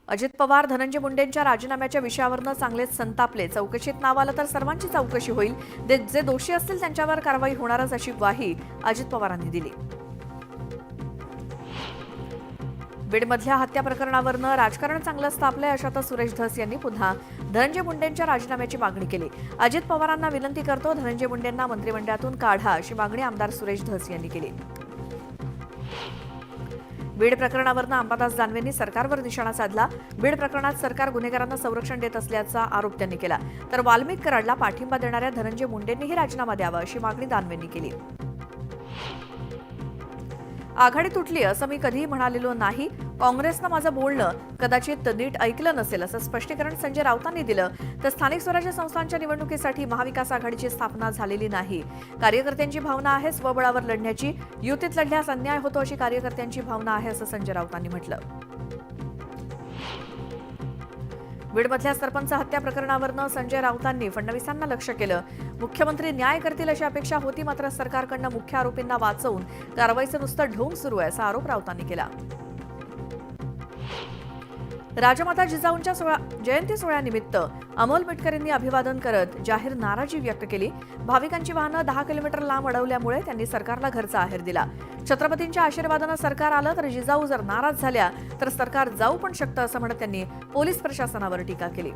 अजित पवार धनंजय मुंडेंच्या राजीनाम्याच्या विषयावरनं चांगलेच संतापले. चौकशीत नाव आलं तर सर्वांची चौकशी होईल. जे दोषी असतील त्यांच्यावर कारवाई होणारच अशी ग्वाही अजित पवारांनी दिली. बीडमधल्या हत्या प्रकरणावरनं राजकारण चांगलंच तापलंय अशातच सुरेश धस यांनी पुन्हा धनंजय मुंडेंच्या राजीनाम्याची मागणी केली. अजित पवारांना विनंती करतो, धनंजय मुंडेंना मंत्रिमंडळातून काढा अशी मागणी आमदार सुरेश धस यांनी केली. बीड प्रकरणावरनं अंबादास दानवेंनी सरकारवर निशाणा साधला. बीड प्रकरणात सरकार गुन्हेगारांना संरक्षण देत असल्याचा आरोप त्यांनी केला. तर वाल्मिक कराडला पाठिंबा देणाऱ्या धनंजय मुंडेंनीही राजीनामा द्यावा अशी मागणी दानवेंनी केली. आघाडी तुटली असं मी कधीही म्हणालेलो नाही. काँग्रेसनं माझं बोलणं कदाचित नीट ऐकलं नसेल असं स्पष्टीकरण संजय राऊतांनी दिलं. तर स्थानिक स्वराज्य संस्थांच्या निवडणुकीसाठी महाविकास आघाडीची स्थापना झालेली नाही. कार्यकर्त्यांची भावना आहे स्वबळावर लढण्याची. युतीत लढल्यास अन्याय होतो अशी कार्यकर्त्यांची भावना आहे असं संजय राऊतांनी म्हटलं. बीडमधल्या सरपंच हत्या प्रकरणावरनं संजय राऊतांनी फडणवीसांना लक्ष्य केलं. मुख्यमंत्री न्याय करतील अशी अपेक्षा होती, मात्र सरकारकडनं मुख्य आरोपींना वाचवून कारवाईचं नुसतं ढोंग सुरू आहे असा आरोप राऊतांनी केला. राजमाता जिजाऊंच्या जयंती सोहळ्यानिमित्त अमोल मिटकरींनी अभिवादन करत जाहीर नाराजी व्यक्त केली. भाविकांची वाहनं 10 किलोमीटर लांब अडवल्यामुळे त्यांनी सरकारला घरचा आहेर दिला. छत्रपतींच्या आशीर्वादानं सरकार आलं तर जिजाऊ जर नाराज झाल्या तर सरकार जाऊ पण शकतं असं म्हणत त्यांनी पोलीस प्रशासनावर टीका केली.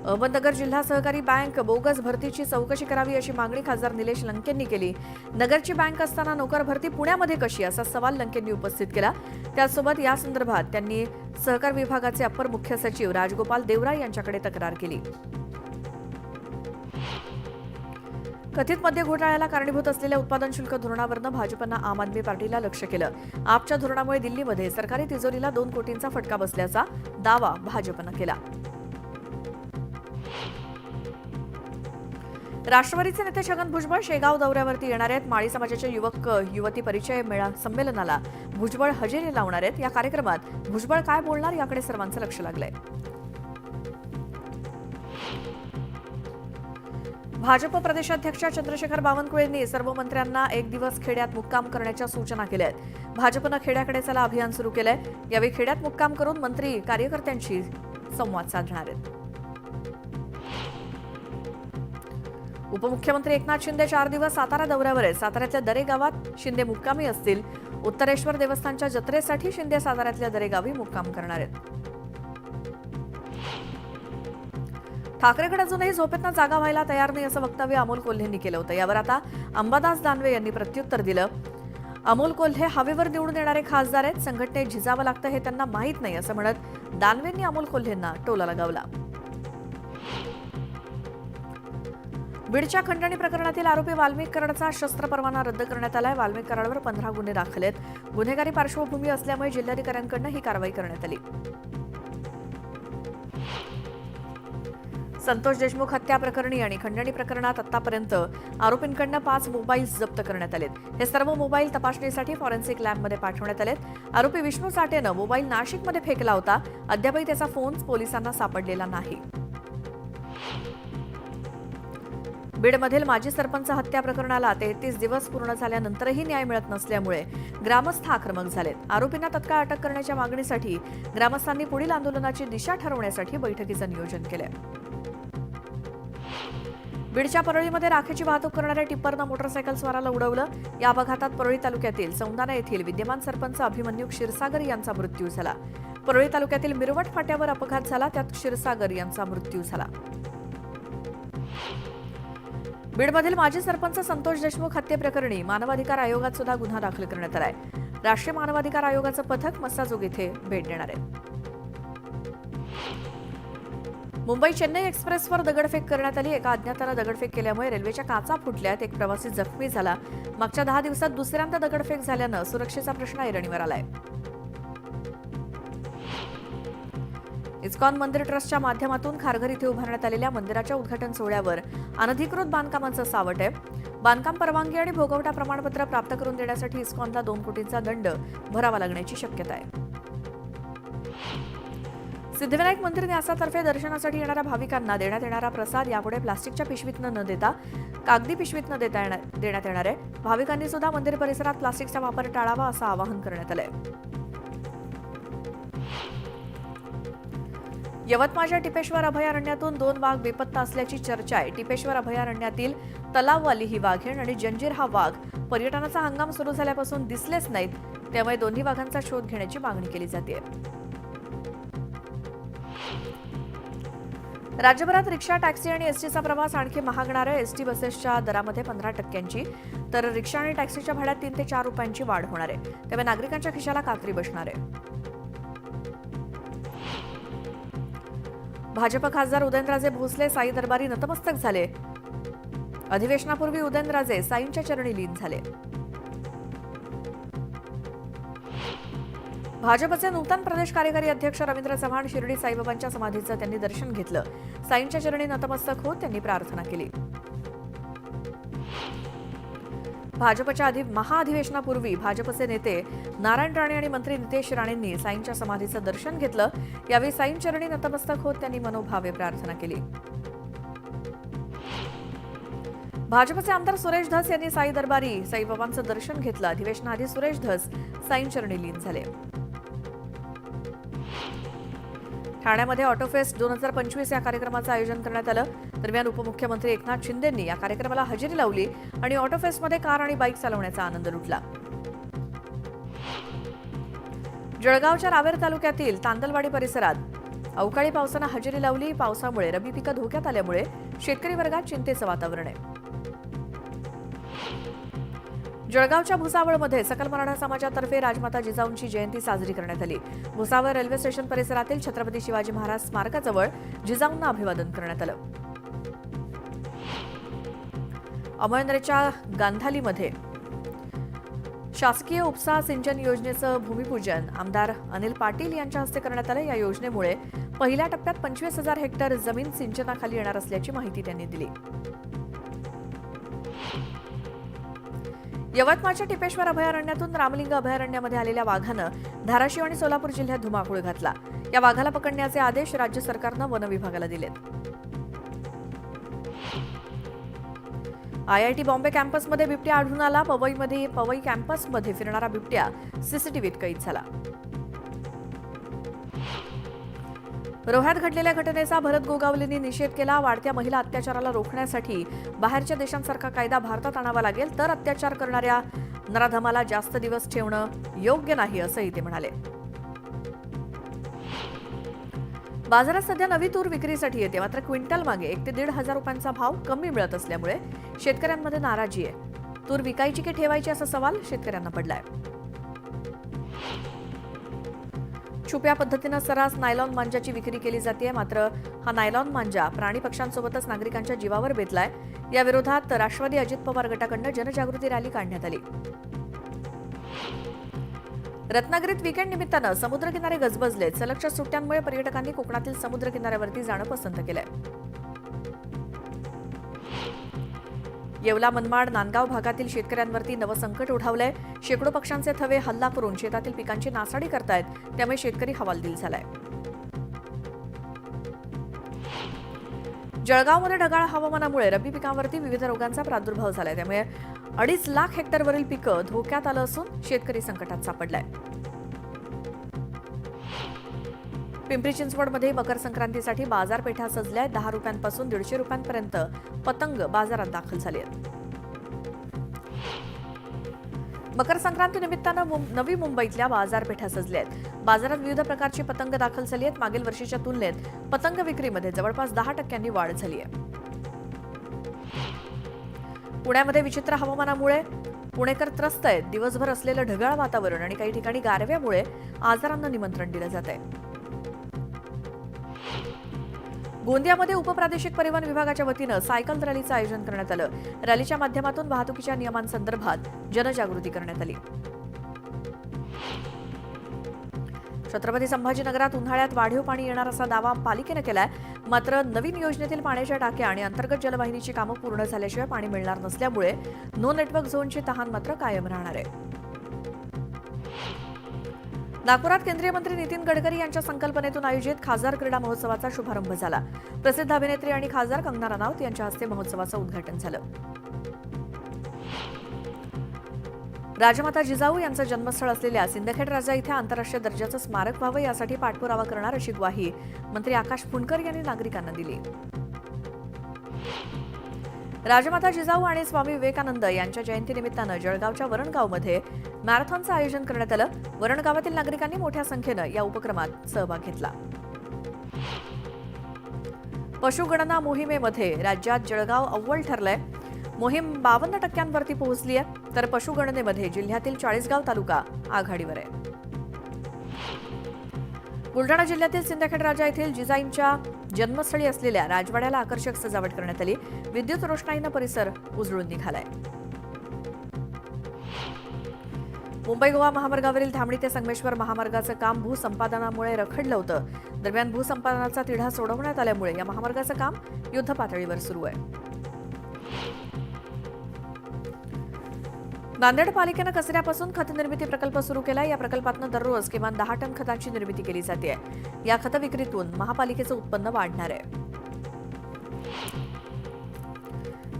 अहमदनगर जिल्हा सहकारी बँक बोगस भरतीची चौकशी करावी अशी मागणी खासदार निलेश लंकेंनी केली. नगरची बँक असताना नोकर भरती पुण्यामध्ये कशी असा सवाल लंकेंनी उपस्थित केला. त्यासोबत या संदर्भात त्यांनी सहकार विभागाचे अप्पर मुख्य सचिव राजगोपाल देवरा यांच्याकडे तक्रार केली. कथित मद्य घोटाळ्याला कारणीभूत असलेल्या उत्पादन शुल्क धोरणावरनं भाजपनं आम आदमी पार्टीला लक्ष्य केलं. आपच्या धोरणामुळे दिल्लीमध्ये सरकारी तिजोरीला 2 कोटींचा फटका बसल्याचा दावा भाजपनं केला. राष्ट्रवादीचे नेते छगन भुजबळ शेगाव दौऱ्यावरती येणार आहेत. माळी समाजाच्या युवक युवती परिचय संमेलनाला भुजबळ हजेरी लावणार आहेत. या कार्यक्रमात भुजबळ काय बोलणार याकडे सर्वांचं लक्ष लागलंय. भाजप प्रदेशाध्यक्ष चंद्रशेखर बावनकुळेंनी सर्व मंत्र्यांना 1 दिवस खेड्यात मुक्काम करण्याच्या सूचना केल्या आहेत. भाजपनं खेड्याकडे चला अभियान सुरू केलंय. यावेळी खेड्यात मुक्काम करून मंत्री कार्यकर्त्यांशी संवाद साधणार आहेत. उपमुख्यमंत्री एकनाथ शिंदे 4 दिवस सातारा दौऱ्यावर आहेत. साताऱ्यातल्या दरे गावात शिंदे मुक्कामी असतील. उत्तरेश्वर देवस्थानच्या जत्रेसाठी शिंदे साताऱ्यातल्या दरे गावी मुक्काम करणार आहेत. ठाकरेगड अजूनही झोपेतनं जागा व्हायला तयार नाही असं वक्तव्य अमोल कोल्हेंनी केलं होतं. यावर आता अंबादास दानवे यांनी प्रत्युत्तर दिलं. अमोल कोल्हे हवेवर निवडून येणारे खासदार आहेत. संघटनेत झिजावं लागतं हे त्यांना माहीत नाही असं म्हणत दानवेंनी अमोल कोल्हेंना टोला लगावला. बीडच्या खंडणी प्रकरणातील आरोपी वाल्मिक कराडचा शस्त्र परवाना रद्द करण्यात आलाय. वाल्मिक कराडवर 15 गुन्हे दाखल आहेत. गुन्हेगारी पार्श्वभूमी असल्यामुळे जिल्हाधिकाऱ्यांकडून ही कारवाई करण्यात आली. संतोष देशमुख हत्या प्रकरणी आणि खंडणी प्रकरणात आतापर्यंत आरोपींकडून 5 मोबाईल जप्त करण्यात आलेत. हे सर्व मोबाईल तपासणीसाठी फॉरेन्सिक लॅबमध्ये पाठवण्यात आलेत. आरोपी विष्णू साठेनं मोबाईल नाशिकमध्ये फेकला होता. अद्यापही त्याचा फोन पोलिसांना सापडलेला नाही. बीडमधील माजी सरपंच हत्या प्रकरणाला 33 दिवस पूर्ण झाल्यानंतरही न्याय मिळत नसल्यामुळे ग्रामस्थ आक्रमक झालेत. आरोपींना तत्काळ अटक करण्याच्या मागणीसाठी ग्रामस्थांनी पुढील आंदोलनाची दिशा ठरवण्यासाठी बैठकीचं नियोजन केलंय. बीडच्या परळीमध्ये राखेची वाहतूक करणाऱ्या टिप्परनं मोटरसायकल स्वाराला उडवलं. या अपघातात परळी तालुक्यातील सौंदाणा येथील विद्यमान सरपंच अभिमन्यू क्षीरसागर यांचा मृत्यू झाला. परळी तालुक्यातील मिरवट फाट्यावर अपघात झाला, त्यात क्षीरसागर यांचा मृत्यू झाला. बीडमधील माजी सरपंच संतोष देशमुख हत्येप्रकरणी मानवाधिकार आयोगात सुद्धा गुन्हा दाखल करण्यात आलाय. राष्ट्रीय मानवाधिकार आयोगाचं पथक मस्साजोग येथे भेट देणार आहे. मुंबई चेन्नई एक्सप्रेसवर दगडफेक करण्यात आली. एका अज्ञातानं दगडफेक केल्यामुळे रेल्वेच्या काचा फुटल्यात. एक प्रवासी जखमी झाला. मागच्या 10 दिवसात दुसऱ्यांदा दगडफेक झाल्यानं सुरक्षेचा प्रश्न ऐरणीवर आलाय. इस्कॉन मंदिर ट्रस्टच्या माध्यमातून खारघर इथे उभारण्यात आलेल्या मंदिराच्या उद्घाटन सोहळ्यावर अनधिकृत बांधकामांचं सावट आहे. बांधकाम परवानगी आणि भोगवटा प्रमाणपत्र प्राप्त करून देण्यासाठी इस्कॉनला 2 कोटींचा दंड भरावा लागण्याची शक्यता आहे. सिद्धिविनायक मंदिर न्यासातर्फे दर्शनासाठी येणाऱ्या भाविकांना देण्यात येणारा प्रसाद यापुढे प्लास्टिकच्या पिशवीतनं न देता कागदी पिशवीतनं देण्यात येणार आहे. भाविकांनी सुद्धा मंदिर परिसरात प्लास्टिकचा वापर टाळावा असं आवाहन करण्यात आलंय. यवतमाळच्या टिपेश्वर अभयारण्यातून 2 वाघ बेपत्ता असल्याची चर्चा आहे. टिपेश्वर अभयारण्यातील तलाववाली ही वाघीण आणि जंजीर हा वाघ पर्यटनाचा हंगाम सुरू झाल्यापासून दिसलेच नाहीत. त्यामुळे दोन्ही वाघांचा शोध घेण्याची मागणी केली जाते. राज्यभरात रिक्षा, टॅक्सी आणि एसटीचा प्रवास आणखी महागणार आहे. एसटी बसेसच्या दरामध्ये 15% तर रिक्षा आणि टॅक्सीच्या भाड्यात 3 ते 4 रुपयांची वाढ होणार आहे. त्यामुळे नागरिकांच्या खिशाला कात्री बसणार आहे. भाजप खासदार उदयनराजे भोसले साई दरबारी नतमस्तक झाले. अधिवेशनापूर्वी उदयनराजे साईंच्या चरणी लीन झाले. भाजपचे नूतन प्रदेश कार्यकारी अध्यक्ष रवींद्र चव्हाण शिर्डी साईबाबांच्या समाधीचं त्यांनी दर्शन घेतलं. साईंच्या चरणी नतमस्तक होत त्यांनी प्रार्थना केली. भाजपच्या महाअधिवेशनापूर्वी भाजपचे नेते नारायण राणे आणि मंत्री नितेश राणेंनी साईंच्या समाधीचं दर्शन घेतलं. यावेळी साईंचरणी नतमस्तक होत त्यांनी मनोभावे प्रार्थना केली. भाजपचे आमदार सुरेश धस यांनी साई दरबारी साईबाबांचं दर्शन घेतलं. अधिवेशनाआधी सुरेश धस साईंचरणी लीन झाले. ठाण्यामध्ये ऑटोफेस्ट 2025 या कार्यक्रमाचं आयोजन करण्यात आलं. दरम्यान उपमुख्यमंत्री एकनाथ शिंदेंनी या कार्यक्रमाला हजेरी लावली आणि ऑटोफेस्टमध्ये कार आणि बाईक चालवण्याचा आनंद लुटला. जळगावच्या रावेर तालुक्यातील तांदलवाडी परिसरात अवकाळी पावसानं हजेरी लावली. पावसामुळे रब्बी पिकं धोक्यात आल्यामुळे शेतकरी वर्गात चिंतेचं वातावरण आहे. जळगावच्या भुसावळमध्ये सकल मराठा समाजातर्फे राजमाता जिजाऊंची जयंती साजरी करण्यात आली. भुसावळ रेल्वे स्टेशन परिसरातील छत्रपती शिवाजी महाराज स्मारकाजवळ जिजाऊंना अभिवादन करण्यात आलं. अमळनेरच्या गांधालीमध्ये शासकीय उपसा सिंचन योजनेचं भूमिपूजन आमदार अनिल पाटील यांच्या हस्ते करण्यात आलं. या योजनेमुळे पहिल्या टप्प्यात 25,000 हेक्टर जमीन सिंचनाखाली येणार असल्याची माहिती त्यांनी दिली. यवतमाळच्या टिपेश्वर अभयारण्यातून रामलिंग अभयारण्यामध्ये आलेल्या वाघानं धाराशिव आणि सोलापूर जिल्ह्यात धुमाकूळ घातला. या वाघाला पकडण्याचे आदेश राज्य सरकारनं वन विभागाला दिलेत. IIT बॉम्बे कॅम्पसमध्ये बिबट्या आढळून आला. पवई कॅम्पसमध्ये फिरणारा बिबट्या सीसीटीव्हीत कैद झाला. रोह्यात घडलेल्या घटनेचा भरत गोगावलेंनी निषेध केला. वाढत्या महिला अत्याचाराला रोखण्यासाठी बाहेरच्या देशांसारखा कायदा भारतात आणावा लागेल, तर अत्याचार करणाऱ्या नराधमाला जास्त दिवस ठेवणं योग्य नाही असंही ते म्हणाले. बाजारात सध्या नवी तूर विक्रीसाठी येते, मात्र क्विंटल मागे 1 ते 1,500 रुपयांचा भाव कमी मिळत असल्यामुळे शेतकऱ्यांमध्ये नाराजी आहे. तूर विकायची की ठेवायची असा सवाल शेतकऱ्यांना पडलाय. छुप्या पद्धतीनं सर्रास नायलॉन मांजाची विक्री केली जाते, मात्र हा नायलॉन मांजा प्राणी पक्ष्यांसोबतच नागरिकांच्या जीवावर बेतलाय. या विरोधात राष्ट्रवादी अजित पवार गटाकडून जनजागृती रॅली काढण्यात आली. रत्नागिरीत वीकेंड निमित्तानं समुद्रकिनारे गजबजलेत. सलगच्या सुट्ट्यांमुळे पर्यटकांनी कोकणातील समुद्रकिनाऱ्यावरती जाणं पसंत केलंय. येवला, मनमाड, नांदगाव भागातील शेतकऱ्यांवरती नवं संकट ओढावलंय. शेकडो पक्ष्यांचे थवे हल्ला करून शेतातील पिकांची नासाडी करतायत, त्यामुळे शेतकरी हवालदिल झालाय. जळगावमध्ये ढगाळ हवामानामुळे रब्बी पिकांवरती विविध रोगांचा प्रादुर्भाव झालाय. त्यामुळे 2.5 लाख हेक्टरवरील पिकं धोक्यात आलं असून शेतकरी संकटात सापडलाय. पिंपरी चिंचवडमध्ये मकर संक्रांतीसाठी बाजारपेठा सजल्या. 10 रुपयांपासून 150 रुपयांपर्यंत पतंग बाजारात दाखल झाले आहेत. मकर संक्रांती निमित्तानं नवी मुंबईतल्या बाजारपेठा सजल्या आहेत. बाजारात विविध प्रकारची पतंग दाखल झाली आहेत. मागील वर्षीच्या तुलनेत पतंग विक्रीमध्ये जवळपास 10% वाढ झाली आहे. पुण्यामध्ये विचित्र हवामानामुळे पुणेकर त्रस्त आहेत. दिवसभर असलेलं ढगाळ वातावरण आणि काही ठिकाणी गारव्यामुळे आजारांना निमंत्रण दिलं जात आहे. गोंदियामध्ये उपप्रादेशिक परिवहन विभागाच्या वतीनं सायकल रॅलीचं आयोजन करण्यात आलं. रॅलीच्या माध्यमातून वाहतुकीच्या नियमांसंदर्भात जनजागृती करण्यात आली. छत्रपती संभाजीनगरात उन्हाळ्यात वाढीव पाणी येणार असा दावा पालिकेनं केलाय. मात्र नवीन योजनेतील पाण्याच्या टाक्या आणि अंतर्गत जलवाहिनीची कामं पूर्ण झाल्याशिवाय पाणी मिळणार नसल्यामुळे नो नेटवर्क झोनची तहान मात्र कायम राहणार आहे. नागपुरात केंद्रीय मंत्री नितीन गडकरी यांच्या संकल्पनेतून आयोजित खासदार क्रीडा महोत्सवाचा शुभारंभ झाला. प्रसिद्ध अभिनेत्री आणि खासदार कंगना रनौत यांच्या हस्ते महोत्सवाचं उद्घाटन झालं. राजमाता जिजाऊ यांचं जन्मस्थळ असलेल्या सिंदखेड राजा इथे आंतरराष्ट्रीय दर्जाचं स्मारक व्हावं यासाठी पाठपुरावा करणार अशी ग्वाही मंत्री आकाश फुंडकर यांनी नागरिकांना दिली. राजमाता जिजाऊ आणि स्वामी विवेकानंद यांच्या जयंतीनिमित्तानं जळगावच्या वरणगावमध्ये मॅरेथॉनचं आयोजन करण्यात आलं. वरणगावातील नागरिकांनी मोठ्या संख्येनं या उपक्रमात सहभाग घेतला. पशुगणना मोहिमेमध्ये राज्यात जळगाव अव्वल ठरलंय. मोहीम 52% पोहोचली आहे, तर पशुगणनेमध्ये जिल्ह्यातील चाळीसगाव तालुका आघाडीवर आहे. बुलढाणा जिल्ह्यातील सिंदखेड राजा येथील जिजाईंच्या जन्मस्थळी असलेल्या राजवाड्याला आकर्षक सजावट करण्यात आली. विद्युत रोषणाईनं परिसर उजळून निघालाय. मुंबई गोवा महामार्गावरील धामणी ते संगमेश्वर महामार्गाचं काम भूसंपादनामुळे रखडलं होतं. दरम्यान भूसंपादनाचा तिढा सोडवण्यात आल्यामुळे या महामार्गाचं काम युद्धपातळीवर सुरू आहे. नांदेड पालिकेनं कचऱ्यापासून खत निर्मिती प्रकल्प सुरू केला. या प्रकल्पातून दररोज किमान 10 टन खताची निर्मिती केली जाते. या खत विक्रीतून महापालिकेचं उत्पन्न वाढणार आहे.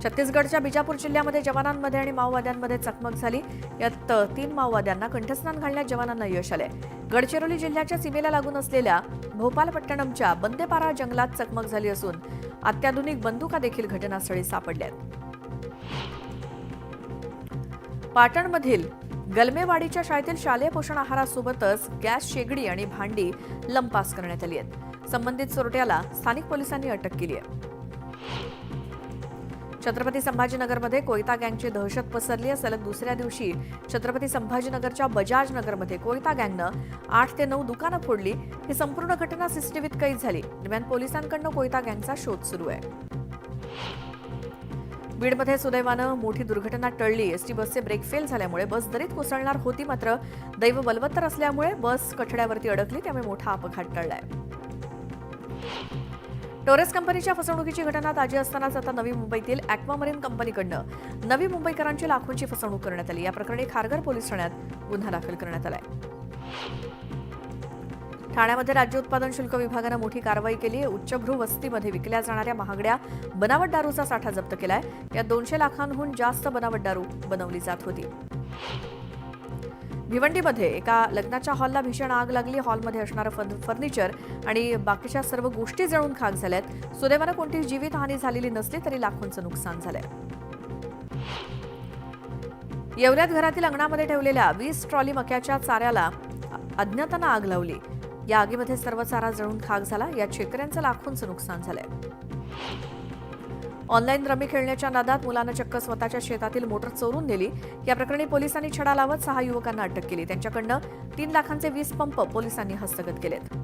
छत्तीसगडच्या बिजापूर जिल्ह्यामध्ये जवानांमध्ये आणि माओवाद्यांमध्ये चकमक झाली. यात 3 माओवाद्यांना कंठस्नान घालण्यात जवानांना यश आले. गडचिरोली जिल्ह्याच्या सीमेला लागून असलेल्या भोपालपट्टणमच्या बंदेपारा जंगलात चकमक झाली असून अत्याधुनिक बंदुका देखील घटनास्थळी सापडल्यात. पाटणमधील गलमेवाडीच्या शाळेतील शालेय पोषण आहारासोबतच गॅस शेगडी आणि भांडी लंपास करण्यात आली आहेत. संबंधित चोरट्याला स्थानिक पोलिसांनी अटक केली आहे. छत्रपती संभाजीनगरमध्ये कोयता गँगची दहशत पसरली आहे. सलग दुसऱ्या दिवशी छत्रपती संभाजीनगरच्या बजाज नगरमध्ये कोयता गँगनं 8 ते 9 दुकानं फोडली. ही संपूर्ण घटना सीसीटीव्हीत कैद झाली. दरम्यान पोलिसांकडून कोयता गँगचा शोध सुरू आहे. बीडमध्ये सुदैवानं मोठी दुर्घटना टळली. एसटी बसचे ब्रेक फेल झाल्यामुळे बस दरीत कोसळणार होती, मात्र दैव बलवत्तर असल्यामुळे बस कठड्यावरती अडकली, त्यामुळे मोठा अपघात टळलाय. टोरेस कंपनीच्या फसवणुकीची घटना ताजी असतानाच आता नवी मुंबईतील ॲक्वामरीन कंपनीकडून नवी मुंबईकरांची लाखोंची फसवणूक करण्यात आली. या प्रकरणी खारघर पोलीस ठाण्यात गुन्हा दाखल करण्यात आलाय. ठाण्यामध्ये राज्य उत्पादन शुल्क विभागानं मोठी कारवाई केली. उच्चभ्रू वस्तीमध्ये विकल्या जाणाऱ्या महागड्या बनावट दारूचा साठा जप्त केलाय. यात 200 लाखांहून जास्त बनावट दारू बनवली जात होती. भिवंडीमध्ये एका लग्नाच्या हॉलला भीषण आग लागली. हॉलमध्ये असणारं फर्निचर आणि बाकीच्या सर्व गोष्टी जळून खाक झाल्यात. सुदैवानं कोणतीही जीवितहानी झालेली नसली तरी लाखोंचं नुकसान झालंय. येवल्यात घरातील अंगणामध्ये ठेवलेल्या 20 ट्रॉली मक्याच्या चाऱ्याला अज्ञातानं आग लावली. या आगीमध्ये सर्व चारा जळून खाक झाला. यात शेतकऱ्यांचं लाखोंचं नुकसान झालंय. ऑनलाईन रमी खेळण्याच्या नादात मुलानं चक्क स्वतःच्या शेतातील मोटर चोरून नेली. या प्रकरणी पोलिसांनी छडा लावत 6 युवकांना अटक केली. त्यांच्याकडनं 3 लाखांचे 20 पंप पोलिसांनी हस्तगत केलेत.